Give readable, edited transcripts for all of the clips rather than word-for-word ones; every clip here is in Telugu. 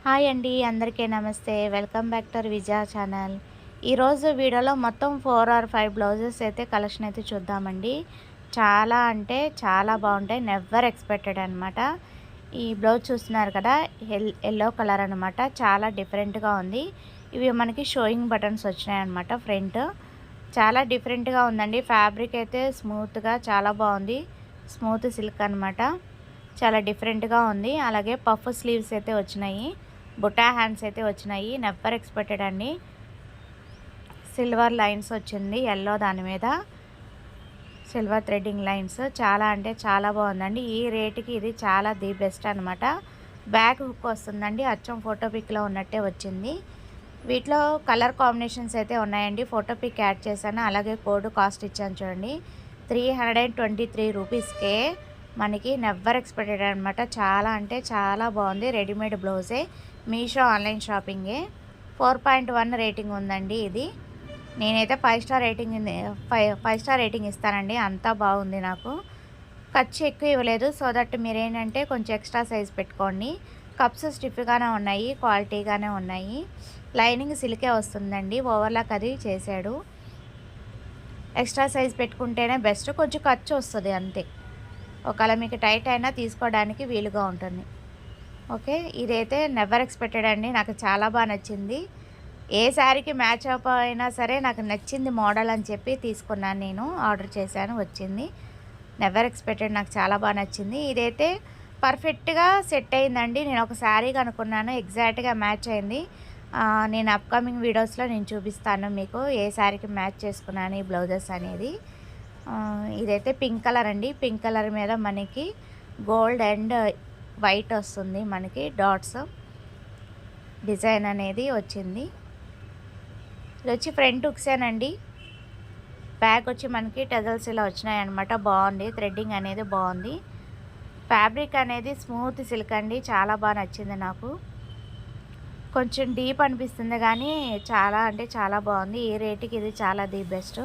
హాయ్ అండి, అందరికీ నమస్తే. Welcome back to our Vijaya channel. ఈరోజు వీడియోలో మొత్తం 4 ఆర్ 5 బ్లౌజెస్ అయితే కలెక్షన్ అయితే చూద్దామండి. చాలా అంటే చాలా బాగుంటాయి. నెవర్ ఎక్స్పెక్టెడ్ అనమాట. ఈ బ్లౌజ్ చూస్తున్నారు కదా, ఎల్లో కలర్ అనమాట. చాలా డిఫరెంట్గా ఉంది. ఇవి మనకి షోయింగ్ బటన్స్ వచ్చినాయి అనమాట. ఫ్రంట్ చాలా డిఫరెంట్గా ఉందండి. ఫ్యాబ్రిక్ అయితే స్మూత్గా చాలా బాగుంది. స్మూత్ సిల్క్ అనమాట. చాలా డిఫరెంట్గా ఉంది. అలాగే పఫ్ స్లీవ్స్ అయితే వచ్చినాయి. బుటా హ్యాండ్స్ అయితే వచ్చినాయి. నెవర్ ఎక్స్పెక్టెడ్ అండి. సిల్వర్ లైన్స్ వచ్చింది ఎల్లో, దాని మీద సిల్వర్ థ్రెడ్డింగ్ లైన్స్. చాలా అంటే చాలా బాగుందండి. ఈ రేటుకి ఇది చాలా ది బెస్ట్ అనమాట. బ్యాక్ హుక్ వస్తుందండి. అచ్చం ఫోటో పిక్లో ఉన్నట్టే వచ్చింది. వీటిలో కలర్ కాంబినేషన్స్ అయితే ఉన్నాయండి. ఫోటో పిక్ యాడ్ చేశాను. అలాగే కోడ్ కాస్ట్ ఇచ్చాను చూడండి. 323 రూపీస్కే మనకి నెవర్ ఎక్స్పెక్టెడ్ అనమాట. చాలా అంటే చాలా బాగుంది. రెడీమేడ్ బ్లౌజే. మీషో ఆన్లైన్ షాపింగే. 4.1 రేటింగ్ ఉందండి. ఇది నేనైతే 5 స్టార్ రేటింగ్ 5 స్టార్ రేటింగ్ ఇస్తానండి. అంతా బాగుంది. నాకు ఖర్చు ఎక్కువ ఇవ్వలేదు. సో దట్ మీరేంటంటే కొంచెం ఎక్స్ట్రా సైజ్ పెట్టుకోండి. కప్స్ స్టిఫ్గానే ఉన్నాయి, క్వాలిటీగానే ఉన్నాయి. లైనింగ్ సిల్కే వస్తుందండి. ఓవర్లాక్ అది చేశాడు. ఎక్స్ట్రా సైజ్ పెట్టుకుంటేనే బెస్ట్. కొంచెం ఖర్చు వస్తుంది అంతే. ఒకవేళ మీకు టైట్ అయినా తీసుకోవడానికి వీలుగా ఉంటుంది. ఓకే, ఇదైతే నెవర్ ఎక్స్పెక్టెడ్ అండి. నాకు చాలా బాగా నచ్చింది. ఏ శారీకి మ్యాచ్ అయినా సరే నాకు నచ్చింది మోడల్ అని చెప్పి తీసుకున్నాను. నేను ఆర్డర్ చేశాను, వచ్చింది. Never expected. నాకు చాలా బాగా నచ్చింది. ఇదైతే పర్ఫెక్ట్గా సెట్ అయిందండి. నేను ఒక శారీ కనుక్కున్నాను, ఎగ్జాక్ట్గా మ్యాచ్ అయింది. నేను అప్కమింగ్ వీడియోస్లో నేను చూపిస్తాను మీకు ఏ శారీకి మ్యాచ్ చేసుకున్నాను ఈ బ్లౌజెస్ అనేది. ఇదైతే పింక్ కలర్ అండి. పింక్ కలర్ మీద మనకి గోల్డ్ అండ్ వైట్ వస్తుంది. మనకి డాట్స్ డిజైన్ అనేది వచ్చింది. ఇది వచ్చి ఫ్రంట్ హుక్సేనండి. బ్యాక్ వచ్చి మనకి టెజల్స్ ఇలా వచ్చినాయి అనమాట. బాగుంది. థ్రెడ్డింగ్ అనేది బాగుంది. ఫ్యాబ్రిక్ అనేది స్మూత్ సిల్క్ అండి. చాలా బాగా నచ్చింది నాకు. కొంచెం డీప్ అనిపిస్తుంది కానీ చాలా అంటే చాలా బాగుంది. ఈ రేటుకి ఇది చాలా ది బెస్ట్.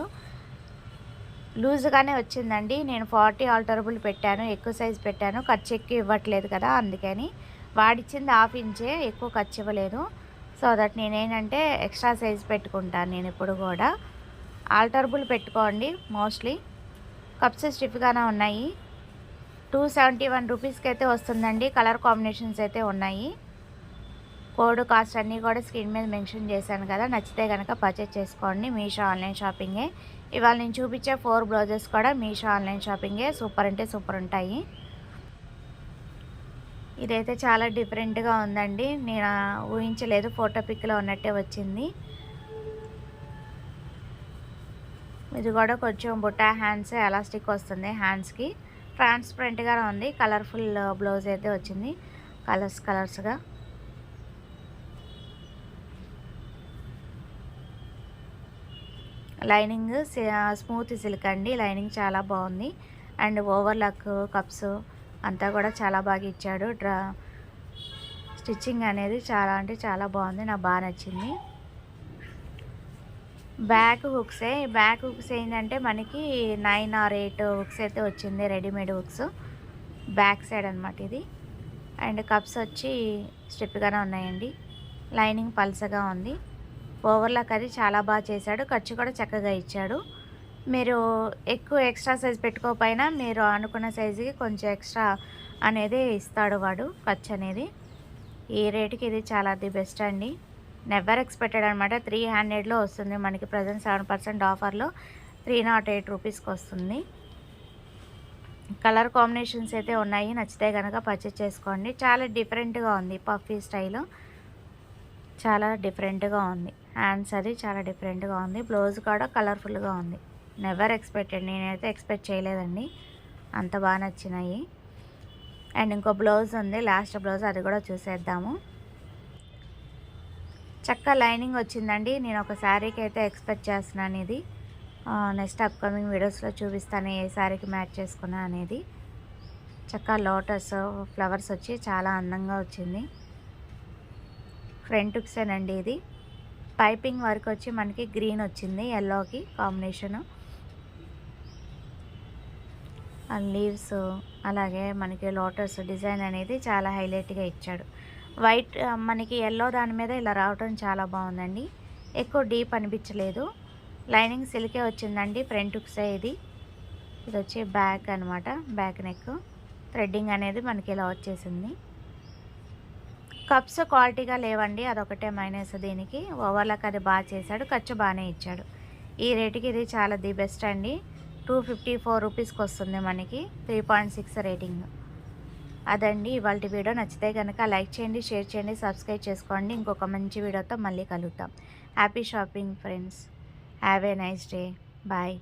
లూజ్గానే వచ్చిందండి. నేను 40 ఆల్టరబుల్ పెట్టాను, ఎక్కువ సైజ్ పెట్టాను. ఖర్చు ఎక్కువ ఇవ్వట్లేదు కదా, అందుకని వాడిచ్చింది 1/2 ఇంచే, ఎక్కువ ఖర్చు ఇవ్వలేదు. సో దట్ నేనేంటంటే ఎక్స్ట్రా సైజ్ పెట్టుకుంటాను. నేను ఇప్పుడు కూడా ఆల్టరబుల్ పెట్టుకోండి మోస్ట్లీ. కప్స్ స్టిఫ్గానే ఉన్నాయి. 271 రూపీస్కి అయితే వస్తుందండి. కలర్ కాంబినేషన్స్ అయితే ఉన్నాయి. కోడ్ కాస్ట్ అన్నీ కూడా స్క్రీన్ మీద మెన్షన్ చేశాను కదా. నచ్చితే కనుక పర్చేజ్ చేసుకోండి. మీషో ఆన్లైన్ షాపింగే. ఇవాళ నేను చూపించే 4 బ్లౌజెస్ కూడా మీషో ఆన్లైన్ షాపింగే. సూపర్ అంటే సూపర్ ఉంటాయి. ఇదైతే చాలా డిఫరెంట్గా ఉందండి. నేను ఊహించలేదు. ఫోటో పిక్లో ఉన్నట్టే వచ్చింది. ఇది కూడా కొంచెం బుట్టా హ్యాండ్స్, ఎలాస్టిక్ వస్తుంది హ్యాండ్స్కి. ట్రాన్స్పరెంట్గా ఉంది. కలర్ఫుల్ బ్లౌజ్ అయితే వచ్చింది. కలర్స్గా లైనింగ్ స్మూత్ సిల్క్ అండి. లైనింగ్ చాలా బాగుంది. అండ్ ఓవర్లాక్ కప్స్ అంతా కూడా చాలా బాగా ఇచ్చాడు. స్టిచ్చింగ్ అనేది చాలా అంటే చాలా బాగుంది. నాకు బాగా నచ్చింది. బ్యాక్ హుక్స్ ఏంటంటే మనకి 9 ఆర్ 8 హుక్స్ అయితే వచ్చింది. రెడీమేడ్ హుక్స్ బ్యాక్ సైడ్ అనమాట ఇది. అండ్ కప్స్ వచ్చి స్ట్రిప్గానే ఉన్నాయండి. లైనింగ్ పల్సగా ఉంది. ఓవర్లాక్ అది చాలా బాగా చేశాడు. ఖర్చు కూడా చక్కగా ఇచ్చాడు. మీరు ఎక్కువ ఎక్స్ట్రా సైజ్ పెట్టుకోకపోయినా మీరు అనుకున్న సైజుకి కొంచెం ఎక్స్ట్రా అనేది ఇస్తాడు వాడు, ఖర్చు అనేది. ఈ రేటుకి ఇది చాలా ది బెస్ట్ అండి. నెవర్ ఎక్స్పెక్టెడ్ అనమాట. 300లో వస్తుంది మనకి. ప్రజెంట్ 7% ఆఫర్లో 308 రూపీస్కి వస్తుంది. కలర్ కాంబినేషన్స్ అయితే ఉన్నాయి. నచ్చితే కనుక పర్చేస్ చేసుకోండి. చాలా డిఫరెంట్గా ఉంది. పఫీ స్టైల్ చాలా డిఫరెంట్గా ఉంది. హ్యాండ్స్ అది చాలా డిఫరెంట్గా ఉంది. బ్లౌజ్ కూడా కలర్ఫుల్గా ఉంది. Never expected. నేనైతే ఎక్స్పెక్ట్ చేయలేదండి. అంత బాగా నచ్చినాయి. అండ్ ఇంకో బ్లౌజ్ ఉంది, లాస్ట్ బ్లౌజ్, అది కూడా చూసేద్దాము. చక్కగా లైనింగ్ వచ్చిందండి. నేను ఒక శారీకి అయితే ఎక్స్పెక్ట్ చేస్తున్నాను. ఇది నెక్స్ట్ అప్కమింగ్ వీడియోస్లో చూపిస్తాను ఏ శారీకి మ్యాచ్ చేసుకున్నా అనేది. చక్కగా లోటస్ ఫ్లవర్స్ వచ్చి చాలా అందంగా వచ్చింది. ఫ్రంట్ హుక్సేనండి ఇది. పైపింగ్ వర్క్ వచ్చి మనకి గ్రీన్ వచ్చింది, ఎల్లోకి కాంబినేషను. లీవ్స్ అలాగే మనకి లోటస్ డిజైన్ అనేది చాలా హైలైట్గా ఇచ్చాడు. వైట్ మనకి యెల్లో దాని మీద ఇలా రావటం చాలా బాగుందండి. ఎక్కువ డీప్ అనిపించలేదు. లైనింగ్ సిల్కే వచ్చిందండి. ఫ్రంట్ హుక్సే ఇది వచ్చి బ్యాక్ అనమాట. బ్యాక్ నెక్ థ్రెడ్డింగ్ అనేది మనకి ఇలా వచ్చేసింది. కప్స్ క్వాలిటీగా లేవండి, అదొకటే మైనస్ దీనికి. ఓవర్లాక్ అది బాగా చేశాడు, ఖర్చు బాగానే ఇచ్చాడు. ఈ రేటుకి ఇది చాలా ది బెస్ట్ అండి. 254 రూపీస్కి వస్తుంది మనకి. 3.6 రేటింగ్. అదండి ఇవాల్టి వీడియో. నచ్చితే కనుక లైక్ చేయండి, షేర్ చేయండి, సబ్స్క్రైబ్ చేసుకోండి. ఇంకొక మంచి వీడియోతో మళ్ళీ కలుద్దాం. Happy shopping friends. Have a nice day. Bye.